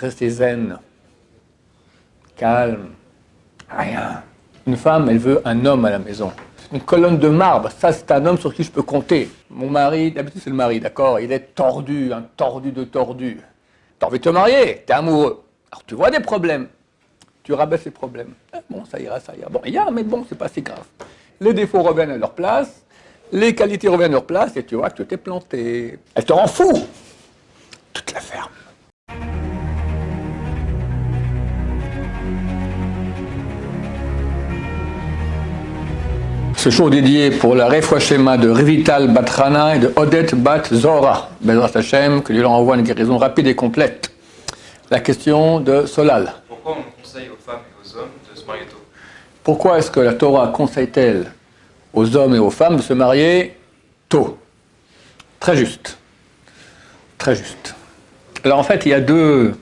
Restez zen, calme, rien. Une femme, elle veut un homme à la maison. Une colonne de marbre, ça c'est un homme sur qui je peux compter. Mon mari, d'habitude c'est le mari, d'accord? Il est tordu, un tordu de tordu. T'as envie de te marier, t'es amoureux. Alors tu vois des problèmes, tu rabaisses les problèmes. Bon, ça ira, ça ira. Bon, il y a, mais bon, c'est pas si grave. Les défauts reviennent à leur place, les qualités reviennent à leur place, et tu vois que tu t'es planté. Elle te rend fou. Tu te la fermes. Ce show dédié pour la Refoua Shema de Rivital Bat Rana et de Odette Bat Zora. Bezrat Hashem, que Dieu leur envoie une guérison rapide et complète. La question de Solal. Pourquoi on conseille aux femmes et aux hommes de se marier tôt? Pourquoi est-ce que la Torah conseille-t-elle aux hommes et aux femmes de se marier tôt? Très juste. Très juste. Alors en fait, il y a deux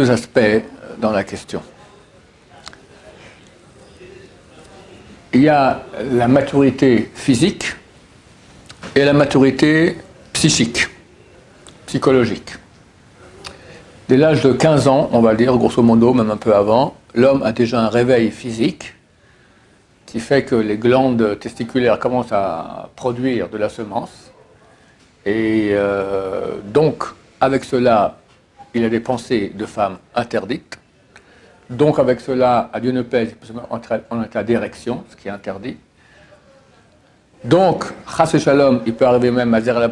aspects dans la question. Il y a la maturité physique et la maturité psychique, psychologique. Dès l'âge de 15 ans, on va dire, grosso modo, même un peu avant, l'homme a déjà un réveil physique qui fait que les glandes testiculaires commencent à produire de la semence. Et donc, avec cela, il a des pensées de femmes interdites. Donc, avec cela, à Dieu ne plaise, il peut se mettre en état d'érection, ce qui est interdit. Donc, Chas et Shalom, il peut arriver même à Zera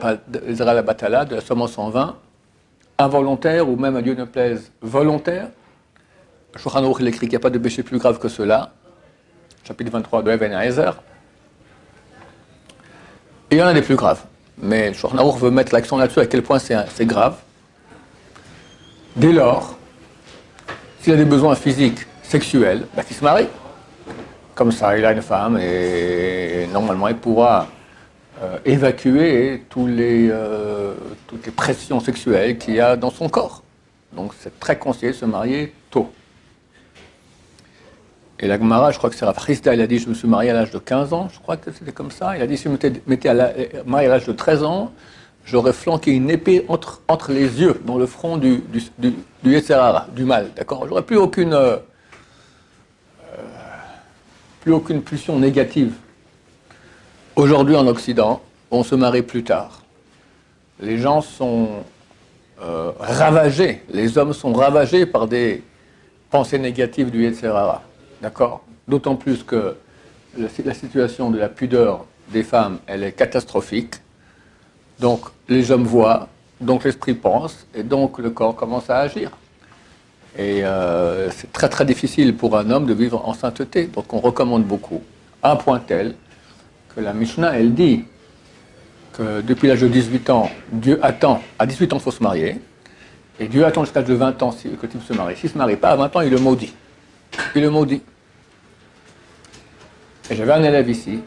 la Batala, de la semence en vin, involontaire, ou même à Dieu ne plaise, volontaire. Shulchan Aruch, il écrit qu'il n'y a pas de péché plus grave que cela. Chapitre 23 de Even Haezer. Et il y en a des plus graves. Mais Shulchan Aruch veut mettre l'accent là-dessus, à quel point c'est grave. Dès lors, s'il a des besoins physiques, sexuels, qu'il se marie. Comme ça, il a une femme et normalement, il pourra évacuer toutes les pressions sexuelles qu'il y a dans son corps. Donc, c'est très conseillé de se marier tôt. Et la Gemara, je crois que c'est Rav Chisda, il a dit, je me suis marié à l'âge de 15 ans, je crois que c'était comme ça. Il a dit, si je m'étais marié à l'âge de 13 ans, j'aurais flanqué une épée entre les yeux, dans le front du Yetzer Hara, du mal, d'accord? J'aurais plus aucune pulsion négative. Aujourd'hui, en Occident, on se marie plus tard. Les gens sont ravagés, les hommes sont ravagés par des pensées négatives du Yetzer Hara, d'accord? D'autant plus que la situation de la pudeur des femmes, elle est catastrophique. Donc, les hommes voient, donc l'esprit pense, et donc le corps commence à agir. Et c'est très très difficile pour un homme de vivre en sainteté. Donc, on recommande beaucoup, à un point tel que la Mishnah, elle dit que depuis l'âge de 18 ans, Dieu attend, à 18 ans, il faut se marier, et Dieu attend jusqu'à l'âge de 20 ans que le type se marie. S'il ne se marie pas, à 20 ans, il le maudit. Il le maudit. Et j'avais un élève ici,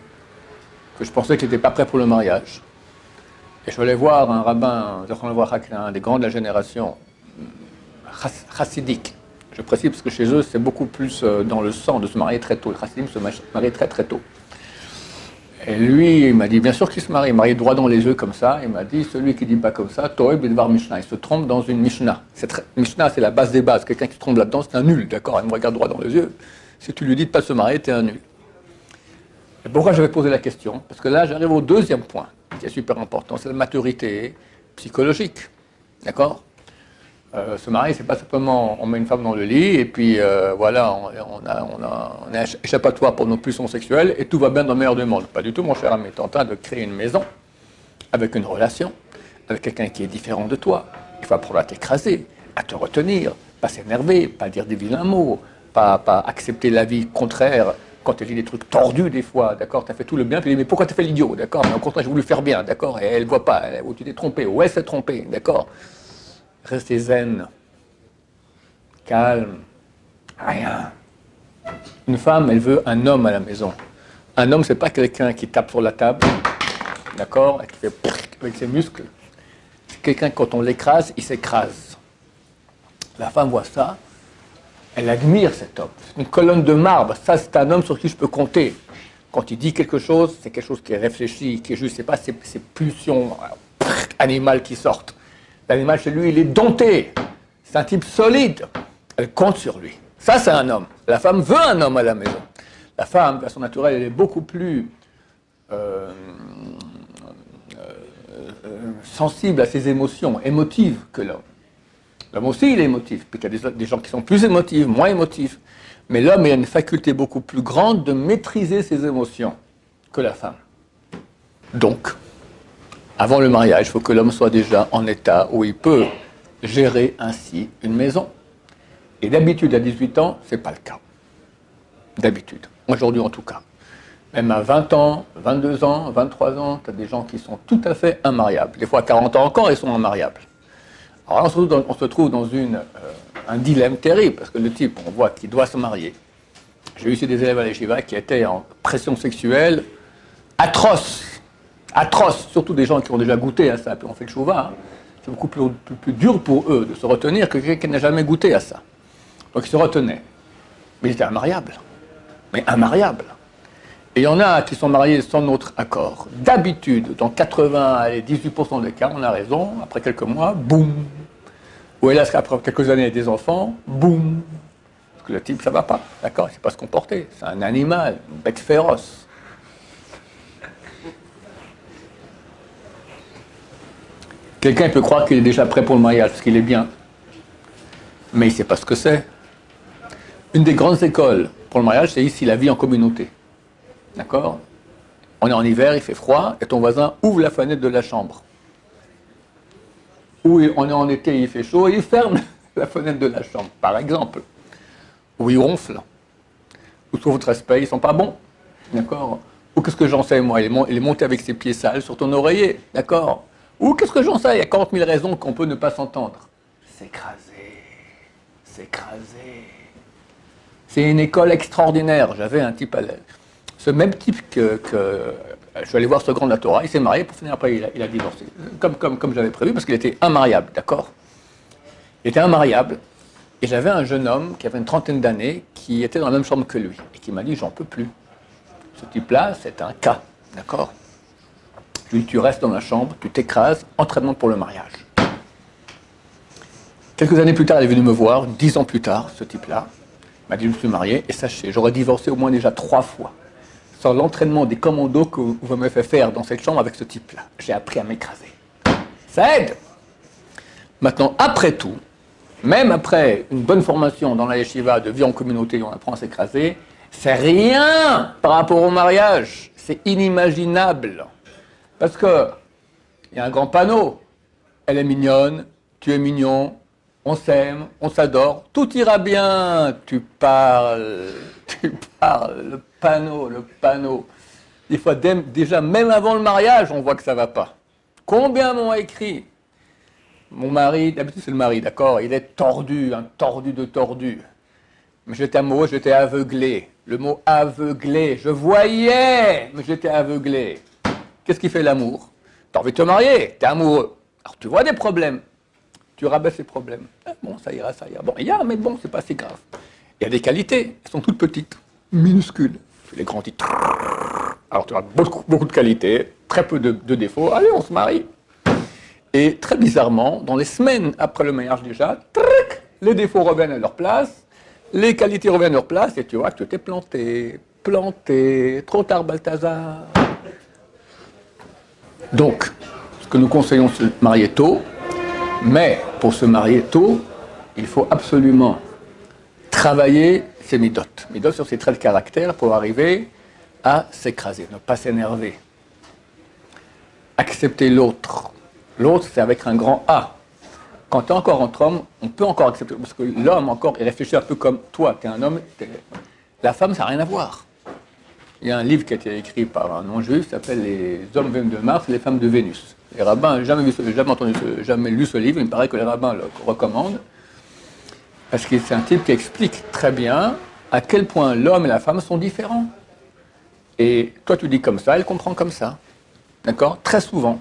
que je pensais qu'il n'était pas prêt pour le mariage. Et je voulais voir un rabbin, un des grands de la génération chassidique. Je précise parce que chez eux, c'est beaucoup plus dans le sang de se marier très tôt. Les chassidim se marient très très tôt. Et lui, il m'a dit, bien sûr qu'il se marie. Il marié droit dans les yeux comme ça. Il m'a dit, celui qui ne dit pas comme ça, Toeb Edvar Mishnah. Il se trompe dans une Mishnah. Mishnah, c'est la base des bases. Quelqu'un qui se trompe là-dedans, c'est un nul, d'accord? Il me regarde droit dans les yeux. Si tu lui dis de ne pas se marier, tu es un nul. Et pourquoi j'avais posé la question? Parce que là, j'arrive au deuxième point, qui est super important, c'est la maturité psychologique. D'accord? Se marier, c'est pas simplement on met une femme dans le lit et puis voilà, on est échappatoire pour nos pulsions sexuelles et tout va bien dans le meilleur du monde. Pas du tout, mon cher ami. Tu es en train de créer une maison avec une relation, avec quelqu'un qui est différent de toi. Il faut apprendre à t'écraser, à te retenir, pas s'énerver, pas dire des vilains mots, pas accepter l'avis contraire. Quand elle dit des trucs tordus des fois, d'accord, tu as fait tout le bien, puis elle dit mais pourquoi tu as fait l'idiot, d'accord, mais au contraire j'ai voulu faire bien, d'accord, et elle ne voit pas, ou tu t'es trompé, ou elle s'est trompée, d'accord. Restez zen, calme, rien. Une femme, elle veut un homme à la maison. Un homme, c'est pas quelqu'un qui tape sur la table, d'accord, et qui fait avec ses muscles. C'est quelqu'un, quand on l'écrase, il s'écrase. La femme voit ça. Elle admire cet homme. C'est une colonne de marbre. Ça, c'est un homme sur qui je peux compter. Quand il dit quelque chose, c'est quelque chose qui est réfléchi, qui est juste. C'est pas ces pulsions animales qui sortent. L'animal chez lui, il est dompté. C'est un type solide. Elle compte sur lui. Ça, c'est un homme. La femme veut un homme à la maison. La femme, de façon naturelle, elle est beaucoup plus sensible à ses émotions, émotive que l'homme. L'homme aussi, il est émotif. Puis il y a des gens qui sont plus émotifs, moins émotifs. Mais l'homme, il a une faculté beaucoup plus grande de maîtriser ses émotions que la femme. Donc, avant le mariage, il faut que l'homme soit déjà en état où il peut gérer ainsi une maison. Et d'habitude, à 18 ans, ce n'est pas le cas. D'habitude. Aujourd'hui, en tout cas. Même à 20 ans, 22 ans, 23 ans, tu as des gens qui sont tout à fait immariables. Des fois, à 40 ans encore, ils sont immariables. Alors là, on se trouve dans un dilemme terrible, parce que le type, on voit qu'il doit se marier. J'ai eu aussi des élèves à l'Yeshiva qui étaient en pression sexuelle atroce. Atroce, surtout des gens qui ont déjà goûté à ça, puis on fait le chouva. Hein. C'est beaucoup plus dur pour eux de se retenir que quelqu'un qui n'a jamais goûté à ça. Donc ils se retenaient. Mais ils étaient immariables. Mais immariables. Et il y en a qui sont mariés sans notre accord. D'habitude, dans 80 à 18% des cas, on a raison, après quelques mois, boum. Ou hélas, après quelques années des enfants, boum. Parce que le type, ça ne va pas, d'accord? Il ne sait pas se comporter. C'est un animal, une bête féroce. Quelqu'un peut croire qu'il est déjà prêt pour le mariage, parce qu'il est bien. Mais il ne sait pas ce que c'est. Une des grandes écoles pour le mariage, c'est ici, la vie en communauté. D'accord? On est en hiver, il fait froid, et ton voisin ouvre la fenêtre de la chambre. Ou on est en été, il fait chaud, et il ferme la fenêtre de la chambre, par exemple. Ou il ronfle. Ou sous votre respect, ils ne sont pas bons. D'accord? Ou qu'est-ce que j'en sais, moi? Il est monté avec ses pieds sales sur ton oreiller. D'accord? Ou qu'est-ce que j'en sais? Il y a 40 000 raisons qu'on peut ne pas s'entendre. S'écraser. S'écraser. C'est une école extraordinaire. J'avais un type à l'aise. Ce même type que je suis allé voir ce grand de la Torah, il s'est marié, pour finir après il a divorcé. Comme j'avais prévu, parce qu'il était immariable, d'accord? Il était immariable, et j'avais un jeune homme qui avait une trentaine d'années, qui était dans la même chambre que lui, et qui m'a dit, j'en peux plus. Ce type-là, c'est un cas, d'accord? Je lui ai dit, tu restes dans la chambre, tu t'écrases, entraînement pour le mariage. Quelques années plus tard, il est venu me voir, 10 ans plus tard, ce type-là, il m'a dit, je me suis marié, et sachez, j'aurais divorcé au moins déjà 3 fois. Sans l'entraînement des commandos que vous m'avez fait faire dans cette chambre avec ce type-là. J'ai appris à m'écraser. Ça aide. Maintenant, après tout, même après une bonne formation dans la yeshiva de vie en communauté où on apprend à s'écraser, c'est rien par rapport au mariage. C'est inimaginable. Parce que il y a un grand panneau. Elle est mignonne, tu es mignon, on s'aime, on s'adore, tout ira bien. Tu parles, le panneau. Des fois, déjà, même avant le mariage, on voit que ça ne va pas. Combien m'ont écrit? Mon mari, d'habitude c'est le mari, d'accord? Il est tordu, un tordu de tordu. Mais j'étais amoureux, j'étais aveuglé. Le mot aveuglé, je voyais, mais j'étais aveuglé. Qu'est-ce qui fait l'amour? T'as envie de te marier, t'es amoureux. Alors tu vois des problèmes. Tu rabaisses les problèmes. Ah, bon, ça ira. Bon, il y a, mais bon, c'est pas si grave. Il y a des qualités, elles sont toutes petites, minuscules. Tu les grandis. Alors tu as beaucoup de qualités, très peu de défauts. Allez, on se marie. Et très bizarrement, dans les semaines après le mariage déjà, les défauts reviennent à leur place, les qualités reviennent à leur place, et tu vois que tu t'es planté, trop tard Balthazar. Donc, ce que nous conseillons, c'est de se marier tôt, mais pour se marier tôt, il faut absolument travailler ses midotes sur ses traits de caractère pour arriver à s'écraser, ne pas s'énerver. Accepter l'autre. L'autre, c'est avec un grand A. Quand tu es encore entre hommes, on peut encore accepter, parce que l'homme encore, il réfléchit un peu comme toi, tu es un homme, la femme, ça n'a rien à voir. Il y a un livre qui a été écrit par un non-juif, qui s'appelle Les hommes de Mars et les femmes de Vénus. Les rabbins n'ont jamais lu ce livre, il me paraît que les rabbins le recommandent, parce que c'est un type qui explique très bien à quel point l'homme et la femme sont différents. Et toi, tu dis comme ça, elle comprend comme ça. D'accord? Très souvent.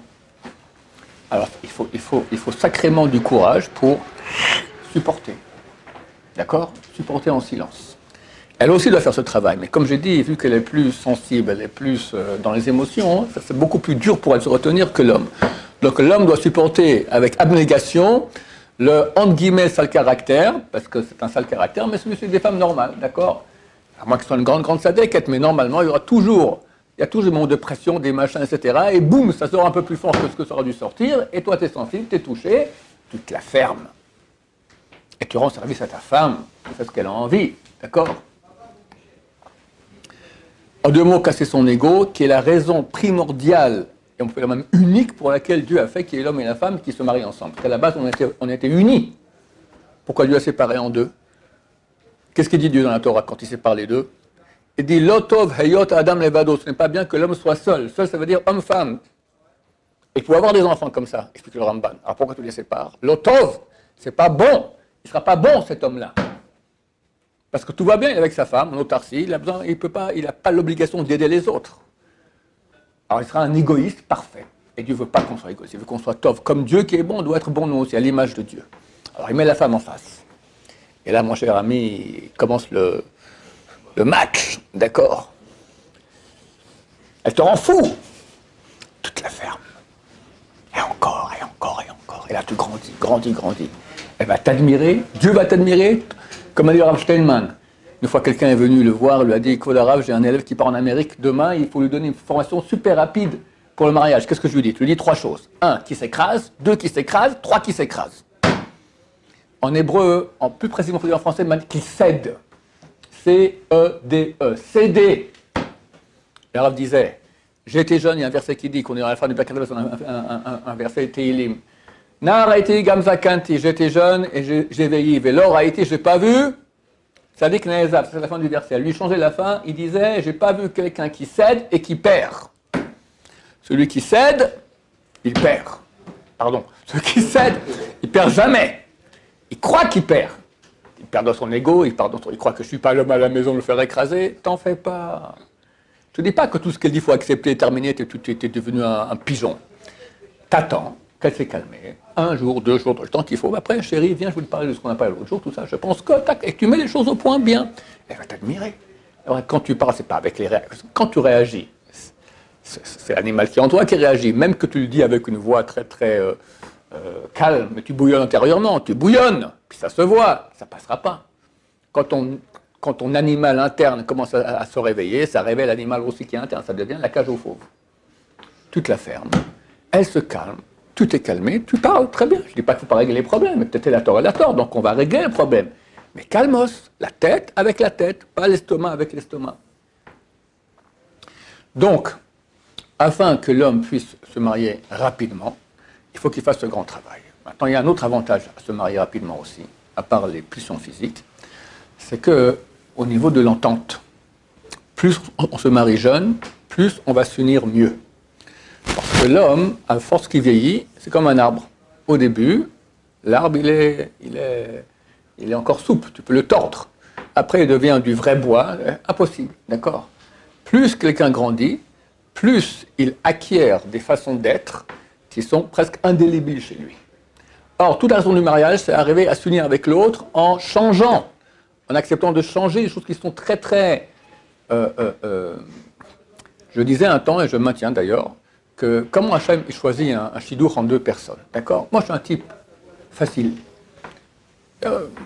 Alors, il faut sacrément du courage pour supporter. D'accord? Supporter en silence. Elle aussi doit faire ce travail, mais comme j'ai dit, vu qu'elle est plus sensible, elle est plus dans les émotions, c'est beaucoup plus dur pour elle de se retenir que l'homme. Donc l'homme doit supporter avec abnégation le, entre guillemets, sale caractère, parce que c'est un sale caractère, mais celui-ci des femmes normales, d'accord? À moins que ce soit une grande sadéquette, mais normalement, il y a toujours des moments de pression, des machins, etc. Et boum, ça sort un peu plus fort que ce que ça aurait dû sortir, et toi, tu es sensible, tu es touché, tu te la fermes. Et tu rends service à ta femme, tu fais ce qu'elle a envie, d'accord? En deux mots, casser son ego, qui est la raison primordiale, et on peut dire même unique, pour laquelle Dieu a fait qu'il y ait l'homme et la femme qui se marient ensemble. Parce qu'à la base, on était unis. Pourquoi Dieu a séparé en deux? Qu'est-ce qu'il dit Dieu dans la Torah quand il sépare les deux? Il dit Lotov Heyot Adam Levado. Ce n'est pas bien que l'homme soit seul. Seul, ça veut dire homme-femme. Et il faut avoir des enfants comme ça, explique le Ramban. Alors pourquoi tu les sépares? Lotov, c'est pas bon. Il ne sera pas bon cet homme-là. Parce que tout va bien avec sa femme, en autarcie, il n'a pas l'obligation d'aider les autres. Alors il sera un égoïste parfait. Et Dieu ne veut pas qu'on soit égoïste, il veut qu'on soit tov. Comme Dieu qui est bon, doit être bon nous aussi, à l'image de Dieu. Alors il met la femme en face. Et là, mon cher ami, il commence le match, d'accord? Elle te rend fou. Tu te la fermes. Et encore, et encore, et encore. Et là, tu grandis. Elle va t'admirer, Dieu va t'admirer, comme a dit Rav Steinman. Une fois, quelqu'un est venu le voir, lui a dit, écoute, Rav, j'ai un élève qui part en Amérique demain, il faut lui donner une formation super rapide pour le mariage. Qu'est-ce que je lui dis? Je lui dis trois choses. 1, qui s'écrase. 2, qui s'écrase. 3, qui s'écrase. En hébreu, en plus précisément en français, qui cède. C-E-D-E. Céder. Et Rav disait, j'étais jeune, il y a un verset qui dit qu'on est à la fin du Bakar, un verset Teilim. Nar a été gamzakanti, j'étais jeune et j'ai veillé. Velor a été, je n'ai pas vu. Ça dit que Nezav, c'est la fin du verset. Lui changeait la fin, il disait, j'ai pas vu quelqu'un qui cède et qui perd. Celui qui cède, il perd. Pardon. Celui qui cède, il perd jamais. Il croit qu'il perd. Il perd dans son ego, il croit que je suis pas l'homme à la maison de le faire écraser. T'en fais pas. Je ne dis pas que tout ce qu'elle dit, il faut accepter, terminer, tu es devenu un pigeon. T'attends qu'elle s'est calmée. 1 jour, 2 jours, le temps qu'il faut. Après, chérie, viens, je vais te parler de ce qu'on a parlé l'autre jour, tout ça. Je pense que, tac, et tu mets les choses au point bien. Elle va t'admirer. Alors, quand tu parles, c'est pas avec les réactions. Quand tu réagis, c'est l'animal qui est en toi qui réagit. Même que tu le dis avec une voix très, très calme, mais tu bouillonnes intérieurement. Tu bouillonnes, puis ça se voit, ça passera pas. Quand ton animal interne commence à se réveiller, ça réveille l'animal aussi qui est interne. Ça devient la cage aux fauves. Tu te la fermes. Elle se calme. Tu t'es calmé, tu parles, très bien. Je ne dis pas qu'il ne faut pas régler les problèmes, mais peut-être la tort, donc on va régler le problème. Mais calmos, la tête avec la tête, pas l'estomac avec l'estomac. Donc, afin que l'homme puisse se marier rapidement, il faut qu'il fasse ce grand travail. Maintenant, il y a un autre avantage à se marier rapidement aussi, à part les pulsions physiques, c'est qu'au niveau de l'entente, plus on se marie jeune, plus on va s'unir mieux. Parce que l'homme, à force qu'il vieillit, c'est comme un arbre. Au début, l'arbre, il est encore souple, tu peux le tordre. Après, il devient du vrai bois, impossible, d'accord? Plus quelqu'un grandit, plus il acquiert des façons d'être qui sont presque indélébiles chez lui. Or, toute la raison du mariage, c'est arriver à s'unir avec l'autre en changeant, en acceptant de changer des choses qui sont très, très... je disais un temps, et je maintiens d'ailleurs, que comment Hachem choisit un chidour en 2 personnes, d'accord? Moi, je suis un type facile.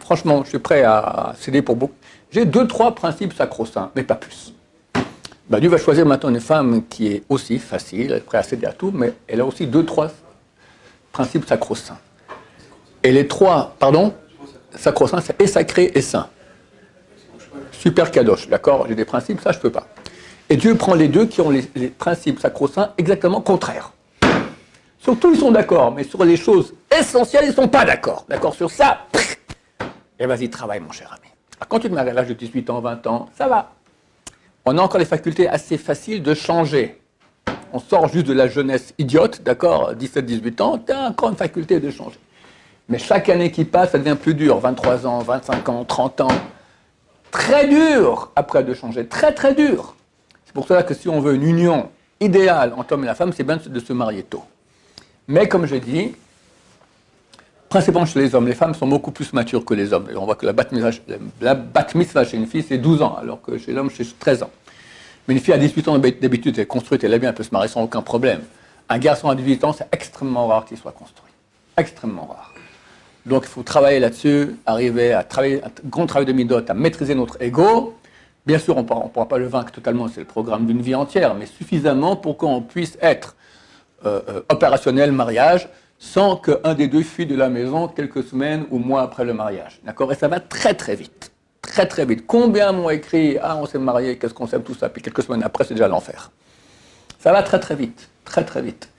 Franchement, je suis prêt à céder pour beaucoup. J'ai 2-3 principes sacro-saints, mais pas plus. Ben, Dieu va choisir maintenant une femme qui est aussi facile, elle est prête à céder à tout, mais elle a aussi 2-3 principes sacro-saints. Et les 3, sacro-saints, c'est et sacré et saint. Super kadosh, d'accord? J'ai des principes, ça je peux pas. Et Dieu prend les 2 qui ont les principes sacro-saints exactement contraires. Sur tout, ils sont d'accord, mais sur les choses essentielles, ils ne sont pas d'accord. D'accord? Sur ça, et vas-y, travaille, mon cher ami. Alors, quand tu te maries à l'âge de 18 ans, 20 ans, ça va. On a encore les facultés assez faciles de changer. On sort juste de la jeunesse idiote, d'accord? 17, 18 ans, tu as encore une faculté de changer. Mais chaque année qui passe, ça devient plus dur. 23 ans, 25 ans, 30 ans. Très dur après de changer. Très, très dur. C'est pour cela que si on veut une union idéale entre l'homme et la femme, c'est bien de se marier tôt. Mais comme je dis, principalement chez les hommes, les femmes sont beaucoup plus matures que les hommes. On voit que la bat mitzvah chez une fille, c'est 12 ans, alors que chez l'homme, c'est 13 ans. Mais une fille à 18 ans, d'habitude, elle est construite, elle est bien, elle peut se marier sans aucun problème. Un garçon à 18 ans, c'est extrêmement rare qu'il soit construit. Extrêmement rare. Donc il faut travailler là-dessus, arriver à travailler, un grand travail de midot, à maîtriser notre ego. Bien sûr, on ne pourra pas le vaincre totalement, c'est le programme d'une vie entière, mais suffisamment pour qu'on puisse être opérationnel mariage sans qu'un des deux fuit de la maison quelques semaines ou mois après le mariage. D'accord? Et ça va très très vite. Très très vite. Combien m'ont écrit « Ah, on s'est marié, qu'est-ce qu'on s'aime, tout ça », puis quelques semaines après, c'est déjà l'enfer. Ça va très très vite. Très très vite.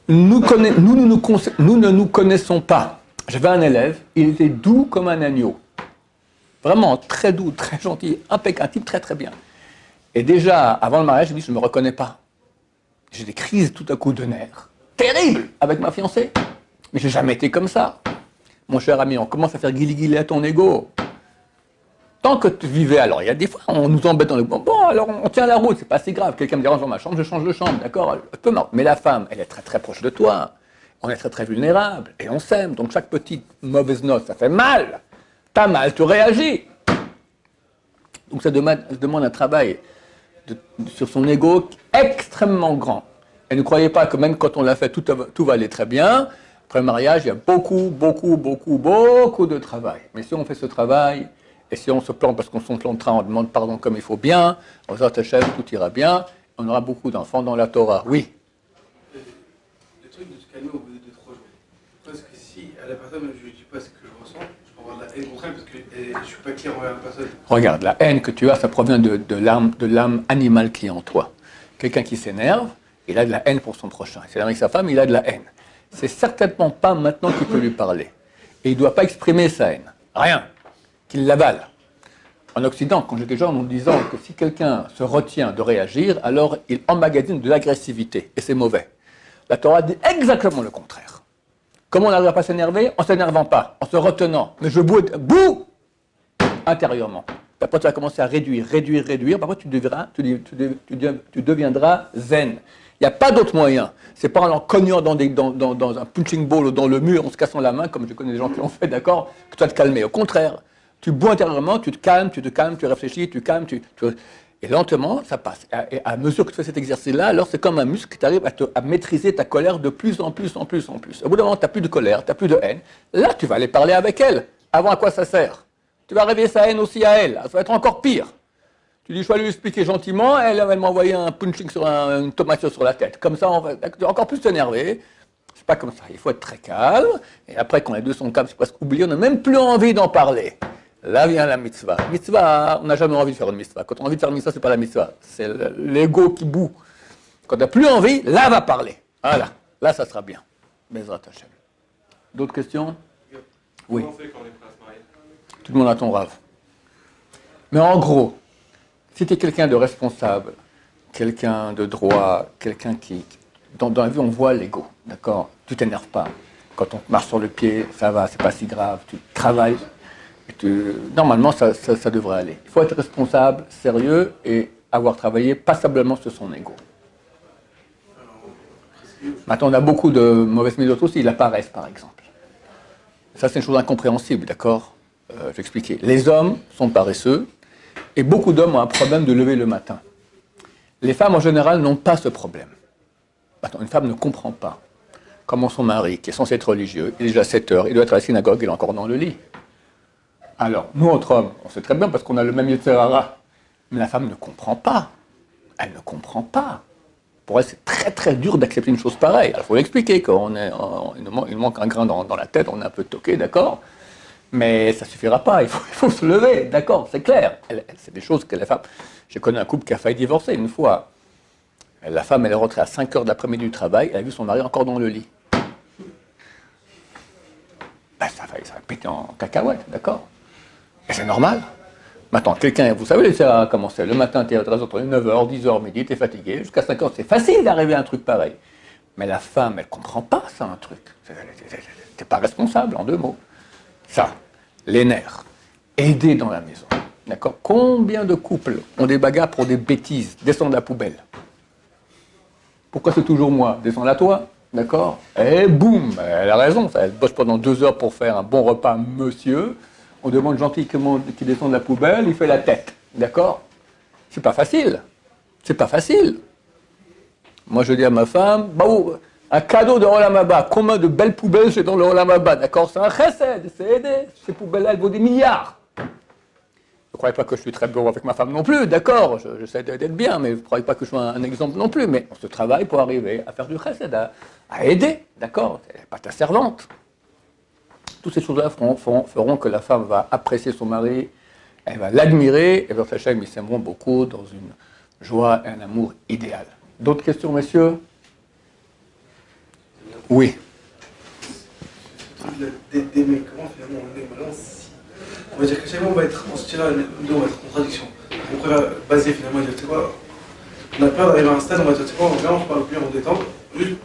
Nous ne nous connaissons pas. J'avais un élève, il était doux comme un agneau. Vraiment très doux, très gentil, impeccable, un type très très bien. Et déjà, avant le mariage, je me dis, je ne me reconnais pas. J'ai des crises tout à coup de nerfs. Terribles avec ma fiancée. Mais je n'ai jamais été comme ça. Mon cher ami, on commence à faire guili-guili à ton ego. Tant que tu vivais, alors il y a des fois, on nous embête dans le bon, alors on tient la route, c'est pas si grave. Quelqu'un me dérange dans ma chambre, je change de chambre, d'accord? Mais la femme, elle est très très proche de toi. On est très très vulnérable et on s'aime. Donc chaque petite mauvaise note, ça fait mal. T'as mal, tu réagis. Donc ça demande un travail sur son ego extrêmement grand. Et ne croyez pas que même quand on l'a fait, tout va aller très bien. Après le mariage, il y a beaucoup de travail. Mais si on fait ce travail, et si on se plante parce qu'on se plantera, on demande pardon comme il faut bien, on va ta chef, tout ira bien, on aura beaucoup d'enfants dans la Torah. Oui. Le truc de se calmer au bout de 2-3 jours. Parce que si à la personne, je ne lui dis pas ce que je ressens, je peux avoir de la haine contre elle parce que je ne suis pas clair envers la personne. Regarde, la haine que tu as, ça provient de l'âme animale qui est en toi. Quelqu'un qui s'énerve, il a de la haine pour son prochain. C'est avec sa femme, il a de la haine. C'est certainement pas maintenant qu'il peut lui parler. Et il ne doit pas exprimer sa haine. Rien. Qu'il l'avale. En Occident, quand j'étais jeune, on disant que si quelqu'un se retient de réagir, alors il emmagasine de l'agressivité, et c'est mauvais. La Torah dit exactement le contraire. Comment on n'arrive à pas s'énerver? En s'énervant pas, en se retenant. Mais je boue intérieurement. Après, tu vas commencer à réduire. Parfois, tu deviendras zen. Il n'y a pas d'autre moyen. C'est pas en cognant dans un punching ball ou dans le mur, en se cassant la main, comme je connais des gens qui l'ont fait, d'accord, que tu vas te calmer. Au contraire, tu bois intérieurement, tu te calmes, tu réfléchis, et lentement, ça passe. Et à mesure que tu fais cet exercice-là, alors c'est comme un muscle qui arrive à maîtriser ta colère de plus en plus. Au bout d'un moment, tu n'as plus de colère, tu n'as plus de haine. Là, tu vas aller parler avec elle. Avant, à quoi ça sert? Tu vas réveiller sa haine aussi à elle. Ça va être encore pire. Tu dis, je vais lui expliquer gentiment, elle m'a envoyé un punching sur une tomate sur la tête. Comme ça, tu vas encore plus t'énerver. C'est pas comme ça. Il faut être très calme. Et après, quand les deux sont calmes, c'est presque oublié. On n'a même plus envie d'en parler. Là vient la mitzvah. Mitzvah, on n'a jamais envie de faire une mitzvah. Quand on a envie de faire une mitzvah, c'est pas la mitzvah. C'est l'ego qui boue. Quand tu n'as plus envie, là va parler. Voilà. Là, ça sera bien. Bezrat Hashem. D'autres questions? Oui. Comment on fait quand on est prêt à se marier? Tout le monde a ton rave. Mais en gros, si tu es quelqu'un de responsable, quelqu'un de droit, quelqu'un qui... Dans la vie, on voit l'ego, d'accord? Tu t'énerves pas. Quand on te marche sur le pied, ça va, c'est pas si grave. Tu travailles. Normalement, ça devrait aller. Il faut être responsable, sérieux et avoir travaillé passablement sur son ego. Maintenant, on a beaucoup de mauvaises méthodes aussi, la paresse par exemple. Ça, c'est une chose incompréhensible, d'accord? Je vais expliquer. Les hommes sont paresseux et beaucoup d'hommes ont un problème de lever le matin. Les femmes en général n'ont pas ce problème. Maintenant, une femme ne comprend pas comment son mari, qui est censé être religieux, il est déjà 7 heures, il doit être à la synagogue, il est encore dans le lit. Alors, nous, entre hommes, on sait très bien parce qu'on a le même Yetzer Hara. Mais la femme ne comprend pas. Elle ne comprend pas. Pour elle, c'est très très dur d'accepter une chose pareille. Il faut l'expliquer. Quand il manque un grain dans la tête, on est un peu toqué, d'accord? Mais ça ne suffira pas. Il faut se lever, d'accord? C'est clair. C'est des choses que la femme... J'ai connu un couple qui a failli divorcer une fois. La femme, elle est rentrée à 5 heures de l'après-midi du travail. Elle a vu son mari encore dans le lit. Ben, ça va péter en cacahuète, d'accord? Et c'est normal. Maintenant, quelqu'un, vous savez, ça a commencé le matin, tu es entre 9h, 10h, midi, tu es fatigué, jusqu'à 5h, c'est facile d'arriver à un truc pareil. Mais la femme, elle ne comprend pas ça, un truc. Tu n'es pas responsable, en 2 mots. Ça, les nerfs, aider dans la maison. D'accord? Combien de couples ont des bagarres pour des bêtises, descendre la poubelle? Pourquoi c'est toujours moi? Descends la toi, d'accord? Et boum, elle a raison, elle bosse pendant 2 heures pour faire un bon repas, monsieur. On demande gentiment qu'il descende la poubelle, il fait la tête. D'accord? C'est pas facile. C'est pas facile. Moi, je dis à ma femme, bah, un cadeau de Olam Haba, combien de belles poubelles j'ai dans le Olam Haba, d'accord? C'est un chesed, c'est aider. Ces poubelles-là, elles vaut des milliards. Ne croyez pas que je suis très bon avec ma femme non plus, d'accord? J'essaie d'être bien, mais ne croyez pas que je sois un exemple non plus. Mais on se travaille pour arriver à faire du chesed, à aider, d'accord? Elle n'est pas ta servante. Toutes ces choses-là feront que la femme va apprécier son mari, elle va l'admirer, et votre Hachem, ils s'aimeront beaucoup dans une joie et un amour idéal. D'autres questions, messieurs? Oui. D'aimer, comment finalement on aime maintenant si... On va dire que chaque fois on va être en ce style-là, nous on va être en contradiction. On préfère baser finalement et dire, tu sais quoi, on a peur d'arriver à un stade, on va dire, tu sais quoi, on vient, on parle plus, on détend, juste,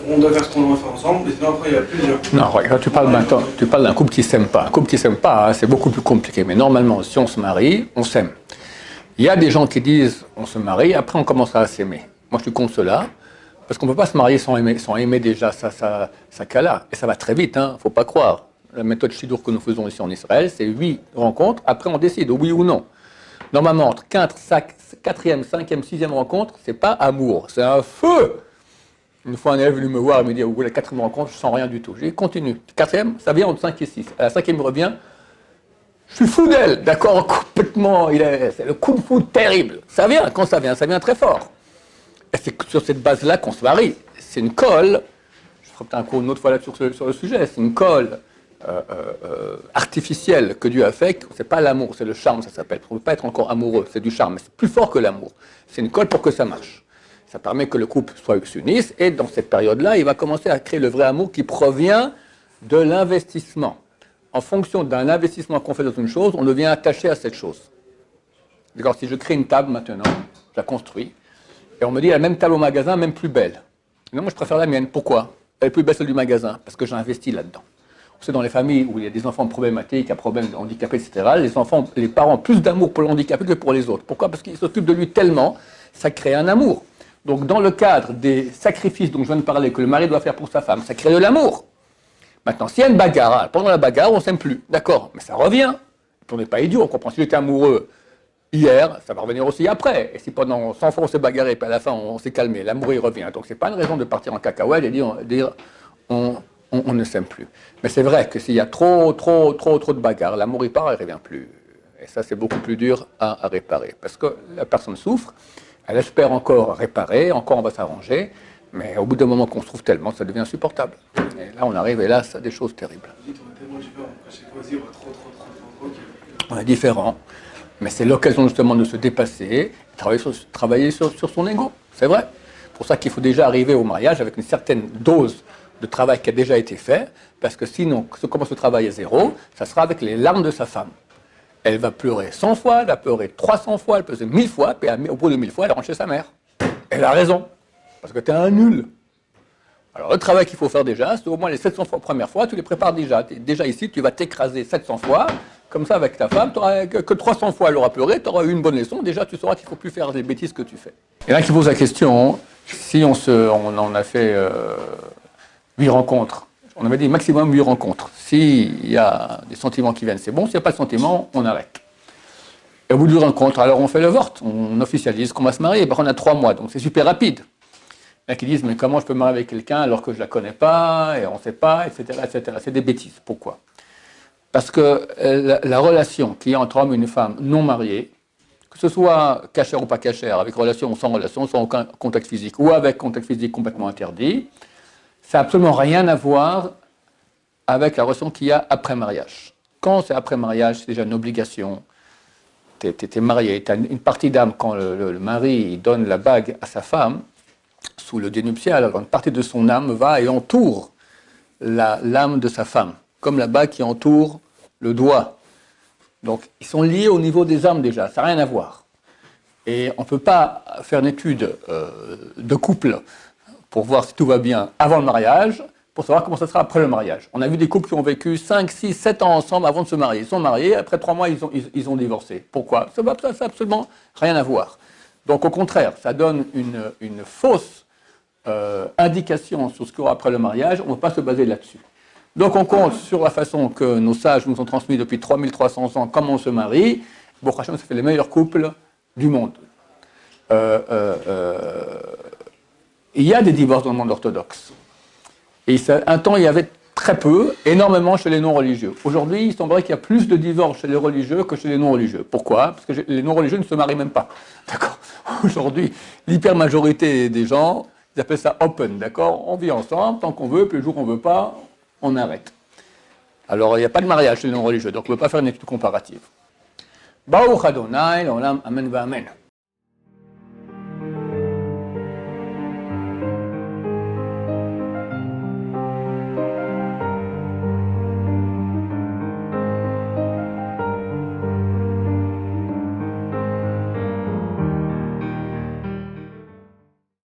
on doit faire ce qu'on doit faire ensemble, et sinon après il y a plusieurs. Non, regarde, tu parles d'un couple qui ne s'aime pas. Un couple qui ne s'aime pas, hein, c'est beaucoup plus compliqué. Mais normalement, si on se marie, on s'aime. Il y a des gens qui disent on se marie, après on commence à s'aimer. Moi, je suis contre cela, parce qu'on ne peut pas se marier sans aimer déjà sa kala. Et ça va très vite, hein, faut pas croire. La méthode Shidur que nous faisons ici en Israël, c'est 8 rencontres, après on décide, oui ou non. Normalement, entre 4e, 5e, 6e rencontre, c'est pas amour, c'est un feu. Une fois un élève est venu me voir et me dit, au bout de la 4e rencontre, je sens rien du tout. J'ai dit, continue. 4e, ça vient entre 5 et 6. À la 5e, il revient, je suis fou d'elle, d'accord, complètement, c'est le coup de foudre terrible. Ça vient, quand ça vient très fort. Et c'est sur cette base-là qu'on se marie. C'est une colle, je ferai peut-être un cours une autre fois là sur le sujet, c'est une colle artificielle que Dieu a fait, c'est pas l'amour, c'est le charme, ça s'appelle. On ne peut pas être encore amoureux, c'est du charme, mais c'est plus fort que l'amour. C'est une colle pour que ça marche. Ça permet que le couple s'unisse, et dans cette période-là, il va commencer à créer le vrai amour qui provient de l'investissement. En fonction d'un investissement qu'on fait dans une chose, on devient attaché à cette chose. D'accord, si je crée une table maintenant, je la construis, et on me dit la même table au magasin, même plus belle. Non, moi je préfère la mienne. Pourquoi? Elle est plus belle celle du magasin, parce que j'ai investi là-dedans. On sait, dans les familles où il y a des enfants problématiques, à problèmes handicapés, etc., les parents ont plus d'amour pour l'handicapé que pour les autres. Pourquoi? Parce qu'ils s'occupent de lui tellement, ça crée un amour. Donc dans le cadre des sacrifices dont je viens de parler, que le mari doit faire pour sa femme, ça crée de l'amour. Maintenant, s'il y a une bagarre, pendant la bagarre, on ne s'aime plus. D'accord, mais ça revient. On n'est pas idiot, on comprend. Si j'étais amoureux hier, ça va revenir aussi après. Et si pendant 100 fois on s'est bagarré, puis à la fin on s'est calmé, l'amour il revient. Donc c'est pas une raison de partir en cacahuète et dire on ne s'aime plus. Mais c'est vrai que s'il y a trop de bagarres, l'amour il part et il revient plus. Et ça c'est beaucoup plus dur à réparer. Parce que la personne souffre, elle espère encore réparer, encore on va s'arranger, mais au bout d'un moment qu'on se trouve tellement, ça devient insupportable. Et là on arrive, hélas, à des choses terribles. On est différent. Mais c'est l'occasion justement de se dépasser, travailler sur son ego. C'est vrai. C'est pour ça qu'il faut déjà arriver au mariage avec une certaine dose de travail qui a déjà été fait, parce que sinon, si on commence le travail à zéro, ça sera avec les larmes de sa femme. Elle va pleurer 100 fois, elle va pleurer 300 fois, elle peut pleurer 1000 fois, puis au bout de 1000 fois, elle rentre chez sa mère. Elle a raison, parce que tu es un nul. Alors le travail qu'il faut faire déjà, c'est au moins les 700 fois, première fois, tu les prépares déjà. Déjà ici, tu vas t'écraser 700 fois, comme ça avec ta femme, que 300 fois elle aura pleuré, tu auras eu une bonne leçon, déjà tu sauras qu'il ne faut plus faire les bêtises que tu fais. Et là qui pose la question, si on en a fait 8 rencontres, on avait dit maximum 8 rencontres. S'il y a des sentiments qui viennent, c'est bon, s'il n'y a pas de sentiments, on arrête. Et au bout de 8 rencontres, alors on fait le vort, on officialise qu'on va se marier, on a 3 mois, donc c'est super rapide. Il y en a qui disent, mais comment je peux me marier avec quelqu'un alors que je ne la connais pas, et on ne sait pas, etc., etc. C'est des bêtises. Pourquoi? Parce que la relation qu'il y a entre homme et une femme non mariée, que ce soit cachère ou pas cachère, avec relation ou sans aucun contact physique, ou avec contact physique complètement interdit, ça n'a absolument rien à voir avec la relation qu'il y a après mariage. Quand c'est après mariage, c'est déjà une obligation. Tu es marié, tu as une partie d'âme quand le mari donne la bague à sa femme, sous le dénuptial, alors une partie de son âme va et entoure l'âme de sa femme, comme la bague qui entoure le doigt. Donc, ils sont liés au niveau des âmes déjà, ça n'a rien à voir. Et on ne peut pas faire une étude de couple pour voir si tout va bien avant le mariage, pour savoir comment ça sera après le mariage. On a vu des couples qui ont vécu 5, 6, 7 ans ensemble avant de se marier. Ils sont mariés, après 3 mois, ils ont divorcé. Pourquoi? Ça n'a absolument rien à voir. Donc, au contraire, ça donne une fausse indication sur ce qu'il y aura après le mariage. On ne peut pas se baser là-dessus. Donc, on compte sur la façon que nos sages nous ont transmis depuis 3300 ans comment on se marie. Bon, franchement, ça fait les meilleurs couples du monde. il y a des divorces dans le monde orthodoxe. Et un temps, il y avait très peu, énormément chez les non-religieux. Aujourd'hui, il semblerait qu'il y a plus de divorces chez les religieux que chez les non-religieux. Pourquoi? Parce que les non-religieux ne se marient même pas. D'accord? Aujourd'hui, l'hyper-majorité des gens, ils appellent ça open, d'accord? On vit ensemble tant qu'on veut, puis le jour où on ne veut pas, on arrête. Alors, il n'y a pas de mariage chez les non-religieux, donc on ne peut pas faire une étude comparative. Baruch Adonai, l'olam, amen va amen.